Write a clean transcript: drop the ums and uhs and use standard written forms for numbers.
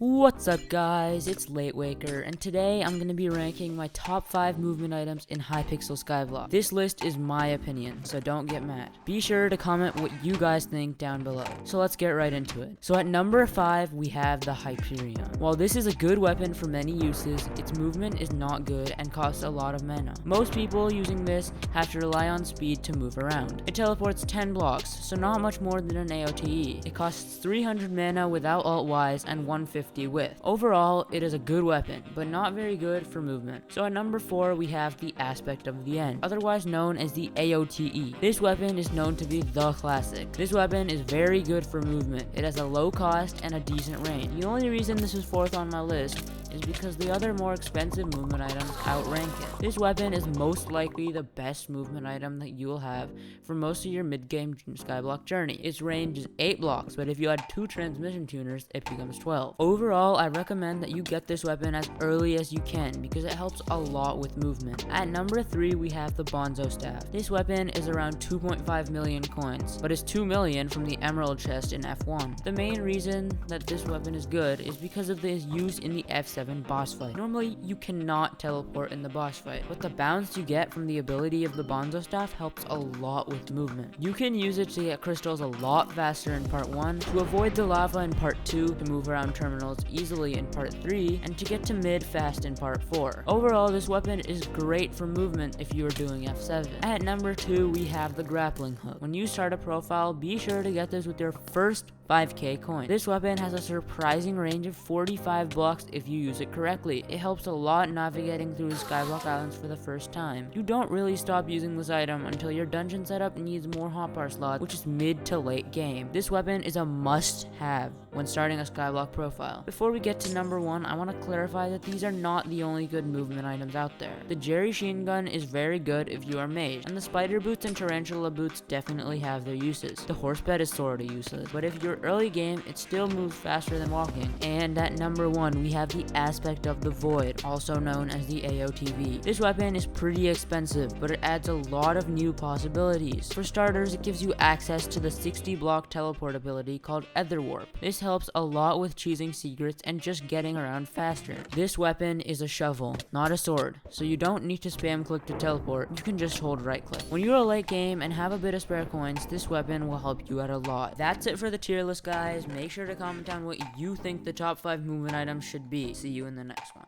What's up guys, it's Late Waker, and today I'm going to be ranking my top 5 movement items in Hypixel Skyblock. This list is my opinion, so don't get mad. Be sure to comment what you guys think down below. So let's get right into it. So at number 5 we have the Hyperion. While this is a good weapon for many uses, its movement is not good and costs a lot of mana. Most people using this have to rely on speed to move around. It teleports 10 blocks, so not much more than an AoTE. It costs 300 mana without ult-wise and 150 with. Overall, it is a good weapon, but not very good for movement. So at number 4 we have the Aspect of the End, otherwise known as the AoTE. This weapon is known to be the classic. This weapon is very good for movement. It has a low cost and a decent range. The only reason this is 4th on my list is because the other more expensive movement items outrank it. This weapon is most likely the best movement item that you will have for most of your mid-game Skyblock journey. Its range is 8 blocks, but if you add 2 transmission tuners, it becomes 12. Overall, I recommend that you get this weapon as early as you can because it helps a lot with movement. At number 3, we have the Bonzo Staff. This weapon is around 2.5 million coins, but is 2 million from the Emerald chest in F1. The main reason that this weapon is good is because of its use in the F7 boss fight. Normally, you cannot teleport in the boss fight, but the bounce you get from the ability of the Bonzo Staff helps a lot with movement. You can use it to get crystals a lot faster in part 1, to avoid the lava in part 2, to move around terminals easily in part 3, and to get to mid fast in part 4. Overall, this weapon is great for movement if you are doing F7. At number 2, we have the Grappling Hook. When you start a profile, be sure to get this with your first 5k coin. This weapon has a surprising range of 45 blocks if you use it correctly. It helps a lot navigating through the Skyblock Islands for the first time. You don't really stop using this item until your dungeon setup needs more hotbar slots, which is mid to late game. This weapon is a must-have when starting a Skyblock profile. Before we get to number 1, I want to clarify that these are not the only good movement items out there. The Jerry Sheen Gun is very good if you are mage, and the Spider Boots and Tarantula Boots definitely have their uses. The Horse Bed is sorta useless, but if you're early game, it still moves faster than walking. And at number 1, we have the Aspect of the Void, also known as the AOTV. This weapon is pretty expensive, but it adds a lot of new possibilities. For starters, it gives you access to the 60 block teleport ability called Ether Warp. This helps a lot with choosing secrets and just getting around faster. This weapon is a shovel, not a sword, so you don't need to spam click to teleport, you can just hold right click. When you're a late game and have a bit of spare coins, this weapon will help you out a lot. That's it for the tier list, guys. Make sure to comment down what you think the top 5 movement items should be. See you in the next one.